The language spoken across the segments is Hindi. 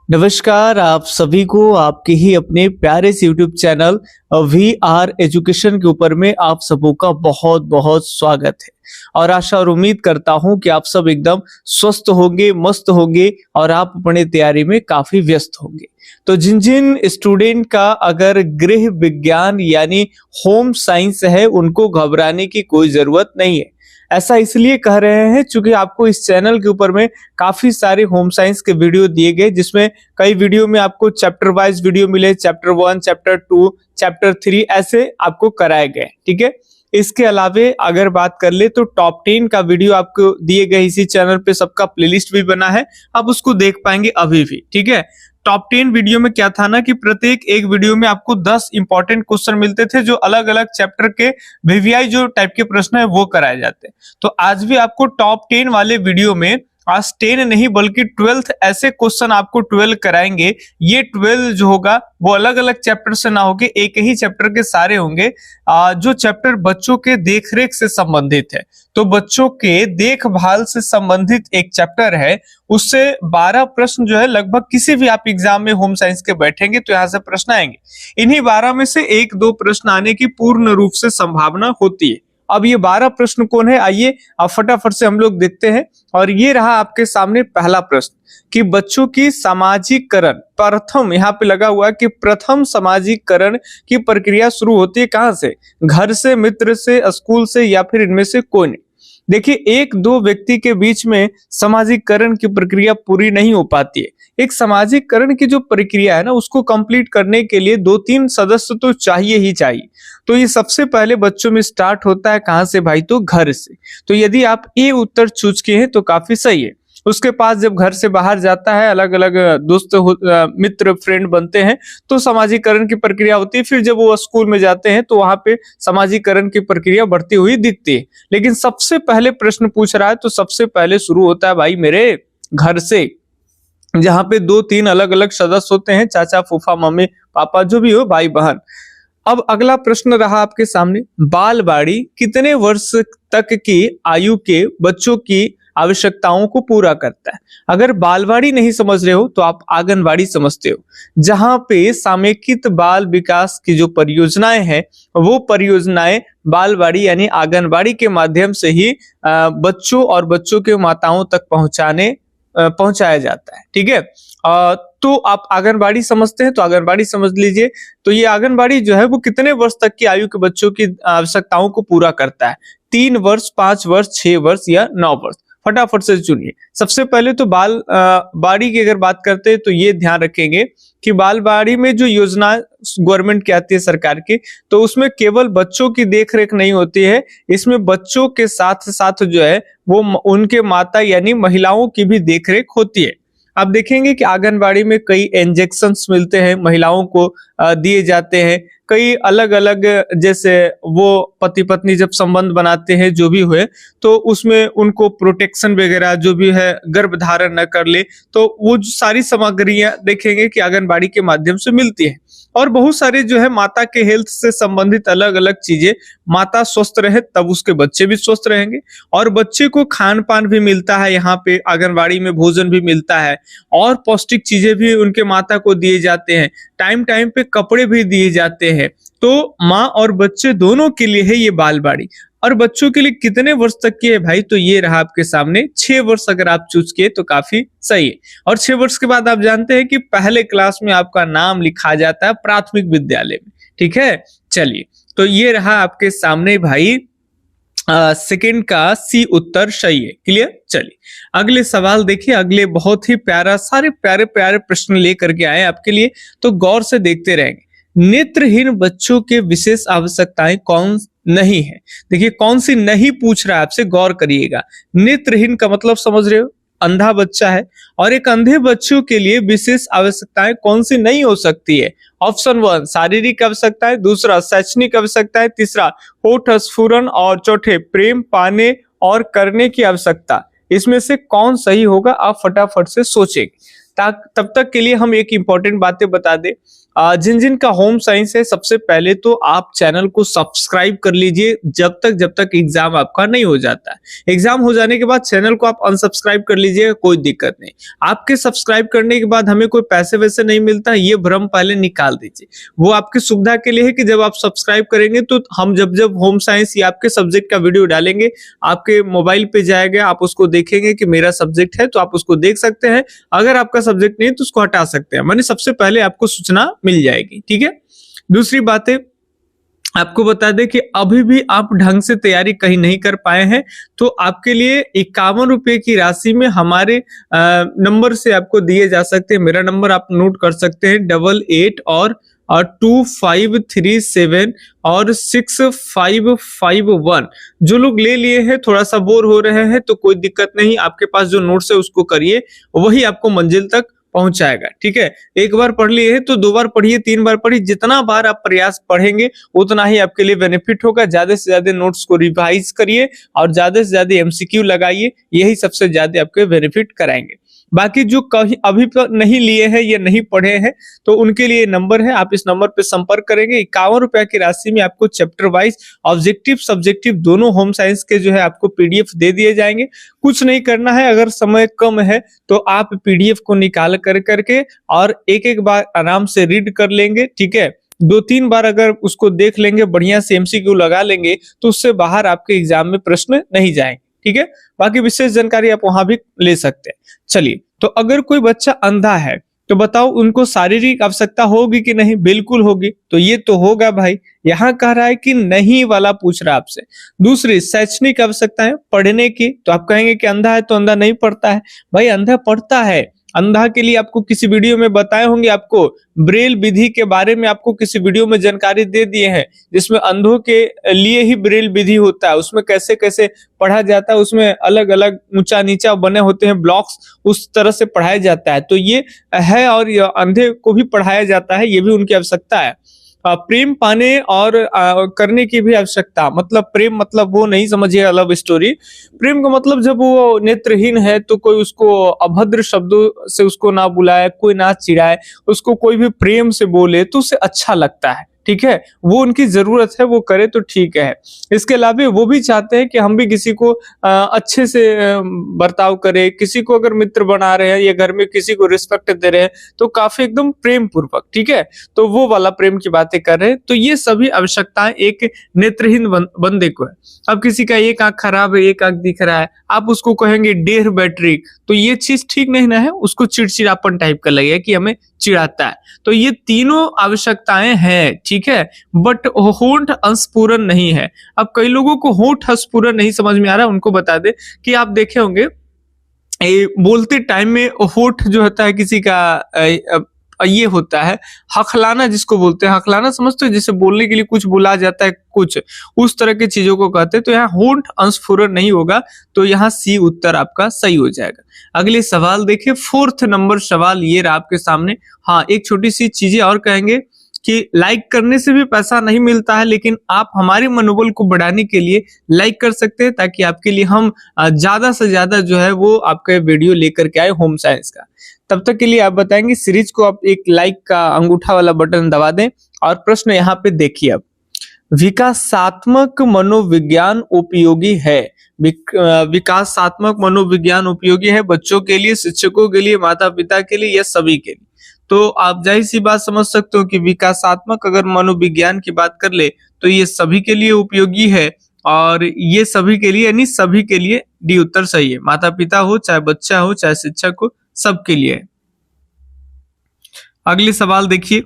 नमस्कार आप सभी को आपके ही अपने प्यारे से YouTube चैनल VR एजुकेशन के ऊपर में आप सबों का बहुत बहुत स्वागत है। और आशा और उम्मीद करता हूं कि आप सब एकदम स्वस्थ होंगे, मस्त होंगे और आप अपने तैयारी में काफी व्यस्त होंगे। तो जिन जिन स्टूडेंट का अगर गृह विज्ञान यानी होम साइंस है, उनको घबराने की कोई जरूरत नहीं है। ऐसा इसलिए कह रहे हैं क्योंकि आपको इस चैनल के ऊपर में काफी सारे होम साइंस के वीडियो दिए गए, जिसमें कई वीडियो में आपको चैप्टर वाइज वीडियो मिले, चैप्टर 1, चैप्टर 2, चैप्टर 3 ऐसे आपको कराए गए। ठीक है, इसके अलावे अगर बात कर ले तो टॉप 10 का वीडियो आपको दिए गए इसी चैनल पे, सबका प्लेलिस्ट भी बना है, आप उसको देख पाएंगे अभी भी। ठीक है, टॉप 10 वीडियो में क्या था ना कि प्रत्येक एक वीडियो में आपको 10 इंपॉर्टेंट क्वेश्चन मिलते थे, जो अलग अलग चैप्टर के वीवीआई जो टाइप के प्रश्न है वो कराए जाते हैं। तो आज भी आपको टॉप 10 वाले वीडियो में आज 10 नहीं बल्कि 12 ऐसे क्वेश्चन आपको 12 कराएंगे। ये 12 जो होगा वो अलग अलग चैप्टर से ना होके एक ही चैप्टर के सारे होंगे, जो चैप्टर बच्चों के देखरेख से संबंधित है। तो बच्चों के देखभाल से संबंधित एक चैप्टर है, उससे 12 प्रश्न जो है लगभग किसी भी आप एग्जाम में होम साइंस के बैठेंगे तो यहाँ से प्रश्न आएंगे। इन्हीं 12 में से 1-2 प्रश्न आने की पूर्ण रूप से संभावना होती है। अब ये 12 प्रश्न कौन है, आइए अब फटाफट से हम लोग देखते हैं। और ये रहा आपके सामने पहला प्रश्न कि बच्चों की सामाजिकरण, प्रथम यहाँ पे लगा हुआ है कि प्रथम सामाजिकरण की प्रक्रिया शुरू होती है कहां से? घर से, मित्र से, स्कूल से, या फिर इनमें से कोई नहीं। देखिए, एक दो व्यक्ति के बीच में सामाजिकरण की प्रक्रिया पूरी नहीं हो पाती है। एक सामाजिकरण की जो प्रक्रिया है ना, उसको कंप्लीट करने के लिए 2-3 सदस्य तो चाहिए ही चाहिए। तो ये सबसे पहले बच्चों में स्टार्ट होता है कहां से भाई? तो घर से। तो यदि आप ये उत्तर चूज किए हैं तो काफी सही है। उसके पास जब घर से बाहर जाता है, अलग अलग दोस्त मित्र फ्रेंड बनते हैं, तो सामाजिकरण की प्रक्रिया होती है। फिर जब वो स्कूल में जाते हैं तो वहां पे सामाजिकरण की प्रक्रिया बढ़ती हुई दिखती है। लेकिन सबसे पहले प्रश्न पूछ रहा है तो सबसे पहले शुरू होता है भाई मेरे घर से, जहां पे 2-3 अलग अलग सदस्य होते हैं, चाचा, फूफा, मम्मी, पापा, जो भी हो, भाई बहन। अब अगला प्रश्न रहा आपके सामने, बालवाड़ी कितने वर्ष तक की आयु के बच्चों की आवश्यकताओं को पूरा करता है? अगर बालवाड़ी नहीं समझ रहे हो तो आप आंगनवाड़ी समझते हो, जहां पे सामेकित बाल विकास की जो परियोजनाएं हैं, वो परियोजनाएं बालवाड़ी यानी आंगनवाड़ी के माध्यम से ही बच्चों और बच्चों के माताओं तक पहुंचाया जाता है। ठीक है, तो आप आंगनबाड़ी समझते हैं तो आंगनबाड़ी समझ लीजिए। तो ये आंगनबाड़ी जो है वो कितने वर्ष तक की आयु के बच्चों की आवश्यकताओं को पूरा करता है? 3 वर्ष, 5 वर्ष, 6 वर्ष या 9 वर्ष? फटाफट से चुनिए। सबसे पहले तो बाड़ी की अगर बात करते हैं तो ये ध्यान रखेंगे कि बालवाड़ी में जो योजना गवर्नमेंट की आती है, सरकार की, तो उसमें केवल बच्चों की देखरेख नहीं होती है, इसमें बच्चों के साथ साथ जो है वो उनके माता यानी महिलाओं की भी देखरेख होती है। आप देखेंगे कि आंगनबाड़ी में कई इंजेक्शंस मिलते हैं, महिलाओं को दिए जाते हैं। कई अलग अलग, जैसे वो पति पत्नी जब संबंध बनाते हैं जो भी हुए, तो उसमें उनको प्रोटेक्शन वगैरह जो भी है, गर्भ धारण न कर ले, तो वो सारी सामग्रियां देखेंगे कि आंगनबाड़ी के माध्यम से मिलती है। और बहुत सारे जो है माता के हेल्थ से संबंधित अलग अलग चीजें, माता स्वस्थ रहे तब उसके बच्चे भी स्वस्थ रहेंगे। और बच्चे को खान पान भी मिलता है, यहाँ पे आंगनबाड़ी में भोजन भी मिलता है, और पौष्टिक चीजें भी उनके माता को दिए जाते हैं, टाइम टाइम पे कपड़े भी दिए जाते हैं। तो माँ और बच्चे दोनों के लिए है ये बालवाड़ी। और बच्चों के लिए कितने वर्ष तक की है भाई? तो ये रहा आपके सामने 6 वर्ष अगर आप चूज किए तो काफी सही है। और 6 वर्ष के बाद आप जानते हैं कि पहले क्लास में आपका नाम लिखा जाता है प्राथमिक विद्यालय में। ठीक है, चलिए, तो ये रहा आपके सामने भाई सेकंड का सी उत्तर सही है। क्लियर? चलिए अगले सवाल देखिए। अगले बहुत ही प्यारा, सारे प्यारे प्यारे प्रश्न लेकर के आए आपके लिए, तो गौर से देखते रहेंगे। नेत्रहीन बच्चों के विशेष आवश्यकताएं कौन नहीं है? देखिए कौन सी नहीं पूछ रहा है आपसे, गौर करिएगा। नेत्रहीन का मतलब समझ रहे हो, अंधा बच्चा है, और एक अंधे बच्चों के लिए विशेष आवश्यकताएं कौन सी नहीं हो सकती है? ऑप्शन 1 शारीरिक आवश्यकताएं, दूसरा शैक्षणिक आवश्यकताएं, तीसरा होठ स्फुरन, और चौथे प्रेम पाने और करने की आवश्यकता। इसमें से कौन सही होगा? आप फटाफट से सोचेंगे। तब तक के लिए हम एक इंपॉर्टेंट बातें बता दें। जिन जिन का होम साइंस है, सबसे पहले तो आप चैनल को सब्सक्राइब कर लीजिए जब तक एग्जाम आपका नहीं हो जाता है। एग्जाम हो जाने के बाद चैनल को आप अनसब्सक्राइब कर लीजिए, कोई दिक्कत नहीं। आपके सब्सक्राइब करने के बाद हमें कोई पैसे वैसे नहीं मिलता, ये भ्रम पहले निकाल दीजिए। वो आपकी सुविधा के लिए है कि जब आप सब्सक्राइब करेंगे तो हम जब होम साइंस या आपके सब्जेक्ट का वीडियो डालेंगे, आपके मोबाइल पे जाएगा, आप उसको देखेंगे कि मेरा सब्जेक्ट है तो आप उसको देख सकते हैं। अगर आपका सब्जेक्ट नहीं तो उसको हटा सकते हैं, माने सबसे पहले आपको सूचना मिल जाएगी। ठीक है। दूसरी बात है, आपको बता दें कि अभी भी आप ढंग से तैयारी कहीं नहीं कर पाए हैं तो आपके लिए 51 रुपए की राशि में हमारे नंबर से आपको दिए जा सकते हैं। मेरा नंबर आप नोट कर सकते हैं 88 और 2537 और 6551। जो लोग ले लिए हैं, थोड़ा सा बोर हो रहे हैं तो कोई दिक्कत नहीं, आपके पास जो नोट्स है उसको करिए, वही आपको मंजिल तक पहुंचाएगा। ठीक है। एक बार पढ़ लिए तो 2 बार पढ़िए, 3 बार पढ़िए, जितना बार आप प्रयास पढ़ेंगे उतना ही आपके लिए बेनिफिट होगा। ज्यादा से ज्यादा नोट्स को रिवाइज करिए और ज्यादा से ज्यादा एमसीक्यू लगाइए, यही सबसे ज्यादा आपके बेनिफिट कराएंगे। बाकी जो कहीं अभी पर नहीं लिए हैं या नहीं पढ़े हैं तो उनके लिए नंबर है, आप इस नंबर पे संपर्क करेंगे। 51 रुपए की राशि में आपको चैप्टर वाइज ऑब्जेक्टिव सब्जेक्टिव दोनों होम साइंस के जो है आपको पीडीएफ दे दिए जाएंगे। कुछ नहीं करना है, अगर समय कम है तो आप पीडीएफ को निकाल करके और एक एक बार आराम से रीड कर लेंगे। ठीक है। 2-3 बार अगर उसको देख लेंगे, बढ़िया से एमसीक्यू लगा लेंगे तो उससे बाहर आपके एग्जाम में प्रश्न नहीं जाएंगे। ठीक है। बाकी विशेष जानकारी आप वहां भी ले सकते हैं। चलिए, तो अगर कोई बच्चा अंधा है तो बताओ उनको शारीरिक आवश्यकता होगी कि नहीं? बिल्कुल होगी। तो ये तो होगा भाई, यहाँ कह रहा है कि नहीं वाला पूछ रहा है आपसे। दूसरी, शैक्षणिक आवश्यकता है पढ़ने की, तो आप कहेंगे कि अंधा है तो अंधा नहीं पढ़ता है। भाई अंधा पढ़ता है। अंधा के लिए आपको किसी वीडियो में बताए होंगे, आपको ब्रेल विधि के बारे में आपको किसी वीडियो में जानकारी दे दिए हैं, जिसमें अंधों के लिए ही ब्रेल विधि होता है। उसमें कैसे कैसे पढ़ा जाता है, उसमें अलग अलग ऊंचा नीचा बने होते हैं ब्लॉक्स, उस तरह से पढ़ाया जाता है। तो ये है, और ये अंधे को भी पढ़ाया जाता है, ये भी उनकी आवश्यकता है। प्रेम पाने और करने की भी आवश्यकता, मतलब प्रेम मतलब वो नहीं समझिए अलग स्टोरी। प्रेम का मतलब जब वो नेत्रहीन है तो कोई उसको अभद्र शब्दों से उसको ना बुलाए, कोई ना चिढ़ाए, उसको कोई भी प्रेम से बोले तो उसे अच्छा लगता है। ठीक है। वो उनकी जरूरत है, वो करे तो ठीक है। इसके अलावा वो भी चाहते हैं कि हम भी किसी को अच्छे से बर्ताव करें, किसी को अगर मित्र बना रहे हैं या घर में किसी को रिस्पेक्ट दे रहे हैं तो काफी एकदम प्रेम पूर्वक। ठीक है। तो वो वाला प्रेम की बातें कर रहे हैं। तो ये सभी आवश्यकताएं एक नेत्रहीन बंदे को है। अब किसी का एक आंख खराब है, एक आंख दिख रहा है, आप उसको कहेंगे डेढ़ बैटरी, तो ये चीज ठीक नहीं ना है, उसको चिड़चिड़ापन टाइप का लगेगा कि हमें चिढ़ाता है। तो ये तीनों आवश्यकताएं हैं। ठीक है। बट होंठ अंशपूरण नहीं है। अब कई लोगों को होंठ अंशपूरण नहीं समझ में आ रहा है, उनको बता दे कि आप देखे होंगे बोलते टाइम में होंठ जो होता है किसी का ये होता है हकलाना, जिसको बोलते हैं हकलाना, समझते हो? जैसे बोलने के लिए कुछ बुला जाता है, कुछ उस तरह की चीजों को कहते हैं। तो यहाँ होंठ अंशपूरण नहीं होगा, तो यहाँ सी उत्तर आपका सही हो जाएगा। अगले सवाल देखिए, 4th नंबर सवाल ये रहा आपके सामने। हाँ, एक छोटी सी चीजें और कहेंगे कि लाइक करने से भी पैसा नहीं मिलता है, लेकिन आप हमारे मनोबल को बढ़ाने के लिए लाइक कर सकते हैं, ताकि आपके लिए हम ज्यादा से ज्यादा जो है वो आपका वीडियो लेकर के आए होम साइंस का। तब तक के लिए आप बताएंगे, सीरीज को आप एक लाइक का अंगूठा वाला बटन दबा दें। और प्रश्न यहाँ पे देखिए, अब विकासात्मक मनोविज्ञान उपयोगी है। विकासात्मक मनोविज्ञान उपयोगी है बच्चों के लिए, शिक्षकों के लिए, माता पिता के लिए या सभी के लिए? तो आप जाहिर सी बात समझ सकते हो कि विकासात्मक अगर मनोविज्ञान की बात कर ले तो ये सभी के लिए उपयोगी है, और ये सभी के लिए यानी सभी के लिए डी उत्तर सही है। माता पिता हो, चाहे बच्चा हो, चाहे शिक्षक हो, सबके लिए है। अगले सवाल देखिए,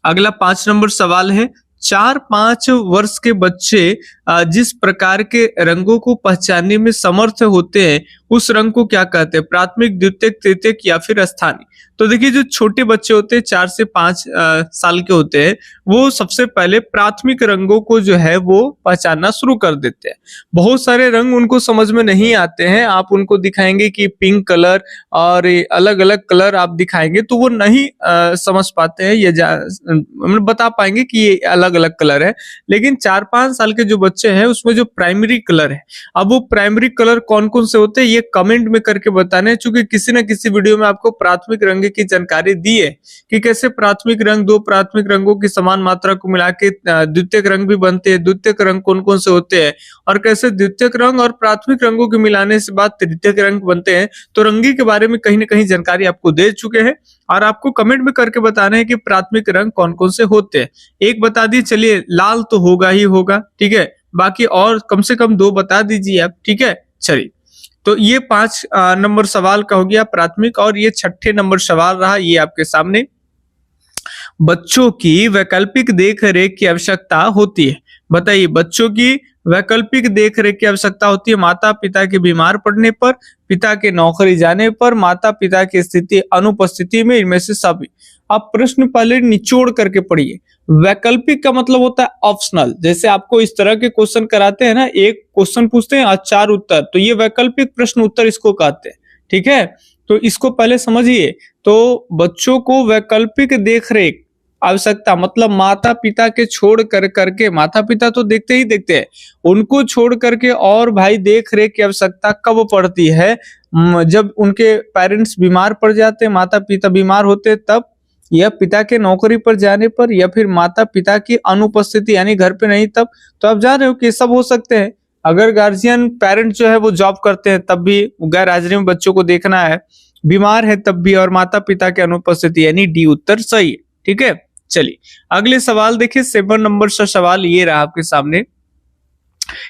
अगला 5 नंबर सवाल है, 4-5 वर्ष के बच्चे जिस प्रकार के रंगों को पहचानने में समर्थ होते हैं उस रंग को क्या कहते हैं? प्राथमिक, द्वितीयक, तृतीयक या फिर स्थानीय? तो देखिए, जो छोटे बच्चे होते हैं 4 से 5 साल के होते हैं, वो सबसे पहले प्राथमिक रंगों को जो है वो पहचानना शुरू कर देते हैं। बहुत सारे रंग उनको समझ में नहीं आते हैं, आप उनको दिखाएंगे कि पिंक कलर और अलग अलग कलर आप दिखाएंगे तो वो नहीं समझ पाते हैं, ये मतलब बता पाएंगे कि ये अलग अलग कलर है। लेकिन 4-5 साल के जो बच्चे हैं उसमें जो प्राइमरी कलर है, अब वो प्राइमरी कलर कौन कौन से होते हैं ये कमेंट में करके बताने हैं, चूंकि किसी न किसी वीडियो में आपको प्राथमिक रंग की जानकारी दी है कि कैसे प्राथमिक रंग दो प्राथमिक रंगों की समान मात्रा को मिला के द्वितीयक रंग भी बनते हैं। द्वितीयक रंग कौन कौन से होते हैं और कैसे द्वितीयक रंग और प्राथमिक रंगों के मिलाने से बाद तृतीयक रंग बनते हैं। तो रंगी के बारे में कहीं ना कहीं जानकारी आपको दे चुके हैं और आपको कमेंट में करके बताना है कि प्राथमिक रंग कौन कौन से होते हैं। एक बता दी, चलिए लाल तो होगा ही होगा, ठीक है, बाकी और कम से कम 2 बता दीजिए आप, ठीक है। चलिए, तो ये 5 नंबर सवाल का हो गया प्राथमिक, और ये 6ठे नंबर सवाल रहा ये आपके सामने। बच्चों की वैकल्पिक देखरेख की आवश्यकता होती है। बताइए, बच्चों की वैकल्पिक देखरेख की आवश्यकता होती है माता पिता के बीमार पड़ने पर, पिता के नौकरी जाने पर, माता पिता की स्थिति अनुपस्थिति में, इनमें से सभी। आप प्रश्न पहले निचोड़ करके पढ़िए। वैकल्पिक का मतलब होता है ऑप्शनल। जैसे आपको इस तरह के क्वेश्चन कराते हैं ना, एक क्वेश्चन पूछते हैं और 4 उत्तर, तो ये वैकल्पिक प्रश्न उत्तर इसको कहते हैं, ठीक है। तो इसको पहले समझिए। तो बच्चों को वैकल्पिक देखरेख आवश्यकता मतलब माता पिता के छोड़ कर करके, माता पिता तो देखते ही देखते हैं, उनको छोड़ करके और भाई देख रेख की आवश्यकता कब पड़ती है? जब उनके पेरेंट्स बीमार पड़ जाते हैं, माता पिता बीमार होते हैं तब, या पिता के नौकरी पर जाने पर, या फिर माता पिता की अनुपस्थिति यानी घर पे नहीं तब। तो आप जान रहे हो कि सब हो सकते हैं। अगर गार्जियन पेरेंट जो है वो जॉब करते हैं तब भी गैर हाजिरी में बच्चों को देखना है, बीमार है तब भी, और माता पिता की अनुपस्थिति, यानी डी उत्तर सही है, ठीक है। चलिए अगले सवाल देखिए, 7 नंबर का सवाल ये रहा आपके सामने।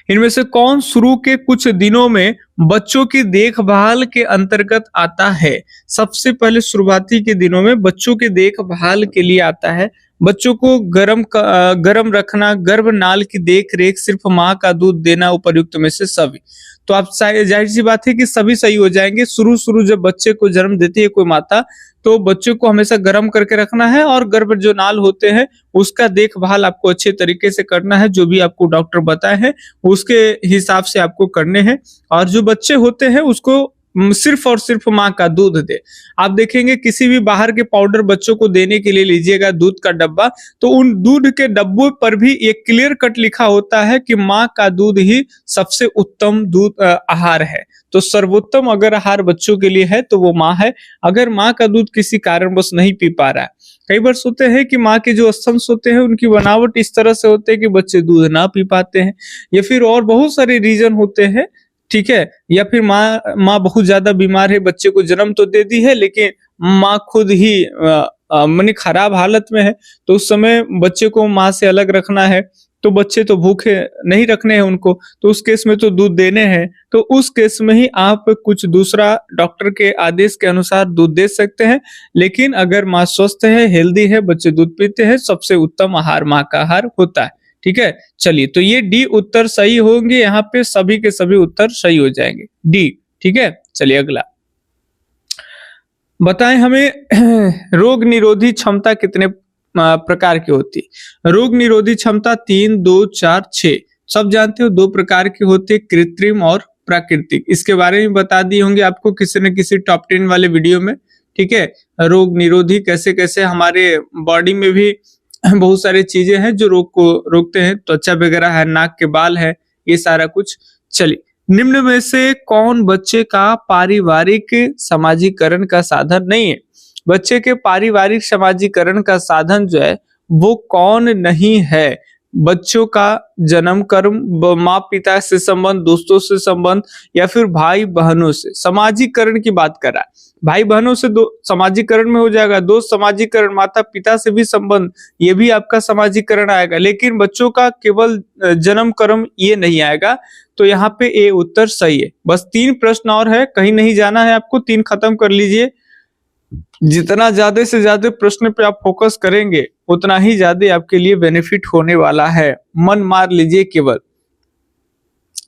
इनमें से कौन शुरू के कुछ दिनों में बच्चों की देखभाल के अंतर्गत आता है? सबसे पहले शुरुआती के दिनों में बच्चों के देखभाल के लिए आता है। बच्चों को गर्म रखना, गर्भनाल की देख रेख, सिर्फ माँ का दूध देना, उपयुक्त में से सभी। तो आप जाहिर सी बात है कि सभी सही हो जाएंगे। शुरू जब बच्चे को जन्म देती है कोई माता, तो बच्चे को हमेशा गर्म करके रखना है, और गर्भ जो नाल होते हैं उसका देखभाल आपको अच्छे तरीके से करना है। जो भी आपको डॉक्टर बताए हैं उसके हिसाब से आपको करने हैं। और जो बच्चे होते हैं उसको सिर्फ और सिर्फ माँ का दूध दे। आप देखेंगे किसी भी बाहर के पाउडर बच्चों को देने के लिए लीजिएगा दूध का डब्बा, तो उन दूध के डब्बों पर भी एक क्लियर कट लिखा होता है कि माँ का दूध ही सबसे उत्तम दूध आहार है। तो सर्वोत्तम अगर आहार बच्चों के लिए है तो वो माँ है। अगर माँ का दूध किसी कारणवश नहीं पी पा रहा है, कई बार सोते हैं कि माँ के जो स्तन होते हैं उनकी बनावट इस तरह से होते हैं कि बच्चे दूध ना पी पाते हैं, या फिर और बहुत सारे रीजन होते हैं, ठीक है। या फिर माँ बहुत ज्यादा बीमार है, बच्चे को जन्म तो दे दी है लेकिन माँ खुद ही माने खराब हालत में है, तो उस समय बच्चे को माँ से अलग रखना है, तो बच्चे तो भूखे नहीं रखने हैं उनको, तो उस केस में तो दूध देने हैं। तो उस केस में ही आप कुछ दूसरा डॉक्टर के आदेश के अनुसार दूध दे सकते हैं। लेकिन अगर माँ स्वस्थ है, हेल्दी है, बच्चे दूध पीते हैं, सबसे उत्तम आहार माँ का आहार होता है, ठीक है। चलिए, तो ये डी उत्तर सही होंगे, यहाँ पे सभी के सभी उत्तर सही हो जाएंगे, डी, ठीक है। चलिए अगला बताएं हमें रोग निरोधी क्षमता कितने प्रकार की होती है? रोग निरोधी क्षमता 3, 2, 4, 6 सब जानते हो। 2 प्रकार की होती है, कृत्रिम और प्राकृतिक। इसके बारे में बता दिए होंगे आपको किसी न किसी टॉप 10 वाले वीडियो में, ठीक है। रोग निरोधी कैसे कैसे हमारे बॉडी में भी बहुत सारी चीजें हैं जो रोग को रोकते हैं, त्वचा वगैरह है, नाक के बाल है, ये सारा कुछ। चलिए, निम्न में से कौन बच्चे का पारिवारिक समाजीकरण का साधन नहीं है? बच्चे के पारिवारिक समाजीकरण का साधन जो है वो कौन नहीं है? बच्चों का जन्म कर्म, माँ पिता से संबंध, दोस्तों से संबंध, या फिर भाई बहनों से। समाजीकरण की बात कर रहा है, भाई बहनों से दो समाजीकरण में हो जाएगा, दोस्त समाजीकरण, माता पिता से भी संबंध, ये भी आपका समाजीकरण आएगा। लेकिन बच्चों का केवल जन्म कर्म ये नहीं आएगा। तो यहाँ पे ए उत्तर सही है। बस 3 प्रश्न और है, कहीं नहीं जाना है आपको, 3 खत्म कर लीजिए। जितना ज्यादा से ज्यादा प्रश्न पे आप फोकस करेंगे उतना ही ज्यादा आपके लिए बेनिफिट होने वाला है। मन मार लीजिए, केवल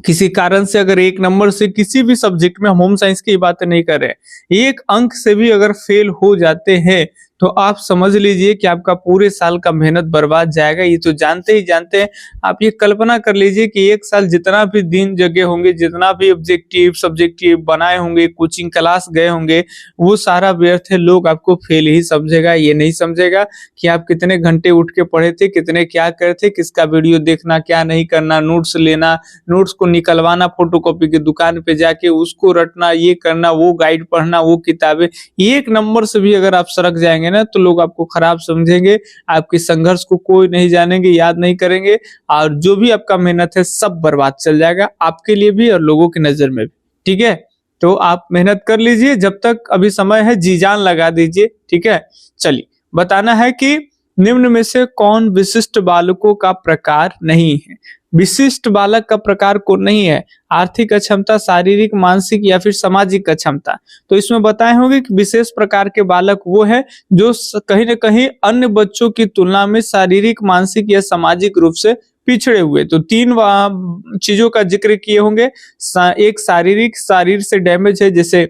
किसी कारण से अगर 1 नंबर से किसी भी सब्जेक्ट में, हम होम साइंस की बातें नहीं कर रहे हैं, 1 अंक से भी अगर फेल हो जाते हैं तो आप समझ लीजिए कि आपका पूरे साल का मेहनत बर्बाद जाएगा। ये तो जानते ही जानते हैं। आप ये कल्पना कर लीजिए कि एक साल जितना भी दिन जगे होंगे, जितना भी ऑब्जेक्टिव सब्जेक्टिव बनाए होंगे, कोचिंग क्लास गए होंगे, वो सारा व्यर्थ है। लोग आपको फेल ही समझेगा, ये नहीं समझेगा कि आप कितने घंटे उठ के पढ़े थे, कितने क्या करे थे, किसका वीडियो देखना, क्या नहीं करना, नोट्स लेना, नोट्स को निकलवाना फोटोकॉपी की दुकान पे जाके उसको रटना, ये करना, वो गाइड पढ़ना, वो किताबें। एक नंबर से भी अगर आप सरक जाएंगे ना तो लोग आपको खराब समझेंगे, आपके संघर्ष को कोई नहीं जानेंगे, याद नहीं करेंगे, और जो भी आपका मेहनत है सब बर्बाद चल जाएगा, आपके लिए भी और लोगों की नजर में भी। ठीक है, तो आप मेहनत कर लीजिए, जब तक अभी समय है जी जान लगा दीजिए। ठीक है, चलिए बताना है कि निम्न में से कौन विशिष्ट बालकों का प्रकार नहीं है। विशिष्ट बालक का प्रकार कौन नहीं है? आर्थिक अक्षमता, शारीरिक, मानसिक या फिर सामाजिक अक्षमता। तो इसमें बताए होंगे कि विशेष प्रकार के बालक वो है जो कहीं ना कहीं अन्य बच्चों की तुलना में शारीरिक, मानसिक या सामाजिक रूप से पिछड़े हुए। तो तीन चीजों का जिक्र किए होंगे। एक शारीरिक, शरीर से डैमेज है, जैसे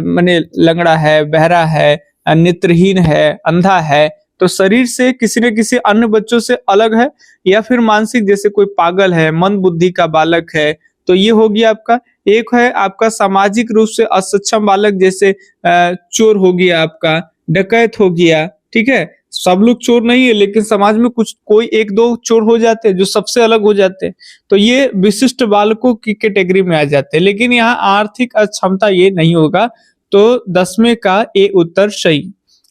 माने लंगड़ा है, बहरा है, नेत्रहीन है, अंधा है, तो शरीर से किसी न किसी अन्य बच्चों से अलग है। या फिर मानसिक, जैसे कोई पागल है, मंद बुद्धि का बालक है, तो ये हो गया आपका। एक है आपका सामाजिक रूप से असक्षम बालक, जैसे चोर हो गया, आपका डकैत हो गया। ठीक है, सब लोग चोर नहीं है, लेकिन समाज में कुछ कोई एक दो चोर हो जाते हैं जो सबसे अलग हो जाते हैं, तो ये विशिष्ट बालकों की कैटेगरी में आ जाते हैं। लेकिन यहाँ आर्थिक अक्षमता ये नहीं होगा, तो 10वें का ए उत्तर सही।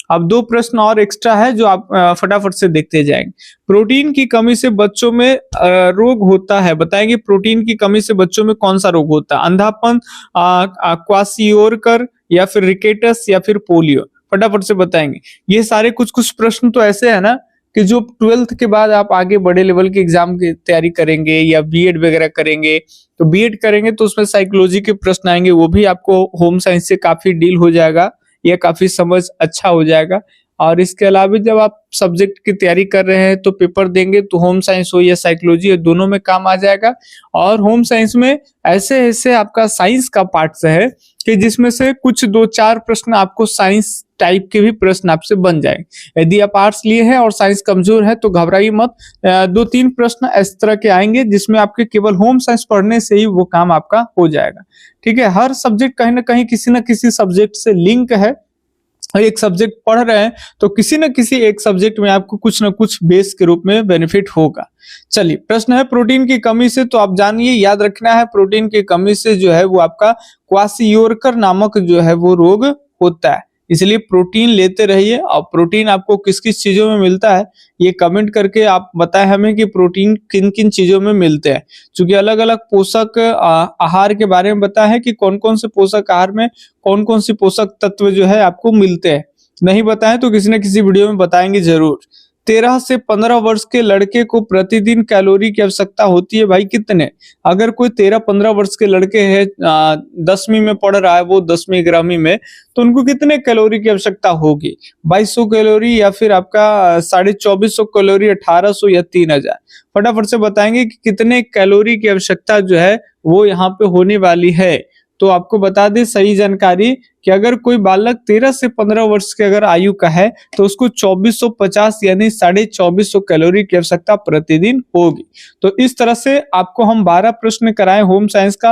अब दो प्रश्न और एक्स्ट्रा है जो आप फटाफट से देखते जाएंगे। प्रोटीन की कमी से बच्चों में रोग होता है, बताएंगे प्रोटीन की कमी से बच्चों में कौन सा रोग होता है? अंधापन, क्वासियोरकर, या फिर रिकेटस, या फिर पोलियो? फटाफट से बताएंगे। ये सारे कुछ कुछ प्रश्न तो ऐसे है ना कि जो 12th के बाद आप आगे बड़े लेवल के एग्जाम की तैयारी करेंगे या बीएड वगैरह करेंगे, तो बीएड करेंगे तो उसमें साइकोलॉजी के प्रश्न आएंगे, वो भी आपको होम साइंस से काफी डील हो जाएगा, ये काफी समझ अच्छा हो जाएगा। और इसके अलावा जब आप सब्जेक्ट की तैयारी कर रहे हैं तो पेपर देंगे तो होम साइंस हो या साइकोलॉजी हो, दोनों में काम आ जाएगा। और होम साइंस में ऐसे ऐसे आपका साइंस का पार्ट है कि जिसमें से कुछ 2-4 प्रश्न आपको साइंस टाइप के भी प्रश्न आपसे बन जाएंगे। यदि आप आर्ट्स लिए हैं और साइंस कमजोर है तो घबराइए मत, 2-3 प्रश्न इस तरह के आएंगे जिसमें आपके केवल होम साइंस पढ़ने से ही वो काम आपका हो जाएगा। ठीक है, हर सब्जेक्ट कहीं ना कहीं किसी न किसी सब्जेक्ट से लिंक है। एक सब्जेक्ट पढ़ रहे हैं तो किसी न किसी एक सब्जेक्ट में आपको कुछ न कुछ बेस के रूप में बेनिफिट होगा। चलिए, प्रश्न है प्रोटीन की कमी से, तो आप जानिए, याद रखना है, प्रोटीन की कमी से जो है वो आपका क्वासियोरकर नामक जो है वो रोग होता है। इसलिए प्रोटीन लेते रहिए। और प्रोटीन आपको किस किस चीजों में मिलता है ये कमेंट करके आप बताएं हमें कि प्रोटीन किन किन चीजों में मिलते हैं। क्योंकि अलग अलग पोषक आहार के बारे में बताया है कि कौन कौन से पोषक आहार में कौन कौन सी पोषक तत्व जो है आपको मिलते हैं। नहीं बताएं तो किसी न किसी वीडियो में बताएंगे जरूर। 13 से 15 वर्ष के लड़के को प्रतिदिन कैलोरी की आवश्यकता होती है भाई, कितने? अगर कोई 13-15 वर्ष के लड़के हैं, 10वीं में पढ़ रहा है, वो 10वीं 11वीं में, तो उनको कितने कैलोरी की आवश्यकता होगी? 2200 कैलोरी, या फिर आपका 2450 कैलोरी, 1800 या 3000? फटाफट से बताएंगे कि कितने कैलोरी की आवश्यकता जो है वो यहाँ पे होने वाली है। तो आपको बता दें सही जानकारी कि अगर कोई बालक 13 से 15 वर्ष के अगर आयु का है तो उसको 2450 यानी 2450 कैलोरी की आवश्यकता प्रतिदिन होगी। तो इस तरह से आपको हम 12 प्रश्न कराए होम साइंस का।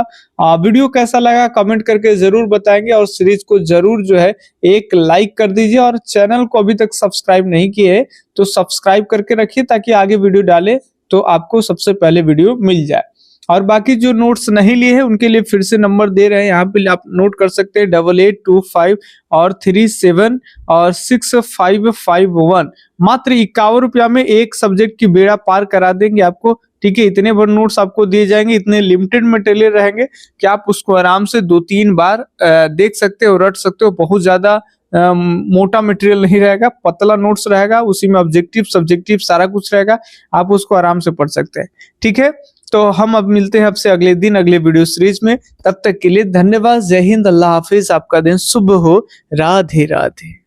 वीडियो कैसा लगा कमेंट करके जरूर बताएंगे, और सीरीज को जरूर जो है एक लाइक कर दीजिए, और चैनल को अभी तक सब्सक्राइब नहीं किए तो सब्सक्राइब करके रखिए ताकि आगे वीडियो डाले तो आपको सबसे पहले वीडियो मिल जाए। और बाकी जो नोट्स नहीं लिए हैं उनके लिए फिर से नंबर दे रहे हैं, यहाँ पे आप नोट कर सकते हैं 8825 और 37 और 6551। मात्र 51 रुपया में एक सब्जेक्ट की बेड़ा पार करा देंगे आपको। ठीक है, इतने बड़े नोट्स आपको दिए जाएंगे, इतने लिमिटेड मटेरियल रहेंगे कि आप उसको आराम से 2-3 बार देख सकते हो, रट सकते हो। बहुत ज्यादा मोटा मटेरियल नहीं रहेगा, पतला नोट्स रहेगा, उसी में ऑब्जेक्टिव सब्जेक्टिव सारा कुछ रहेगा, आप उसको आराम से पढ़ सकते हैं। ठीक है, तो हम अब मिलते हैं आपसे अगले दिन अगले वीडियो सीरीज में। तब तक के लिए धन्यवाद। जय हिंद, अल्लाह हाफिज, आपका दिन शुभ हो। राधे राधे।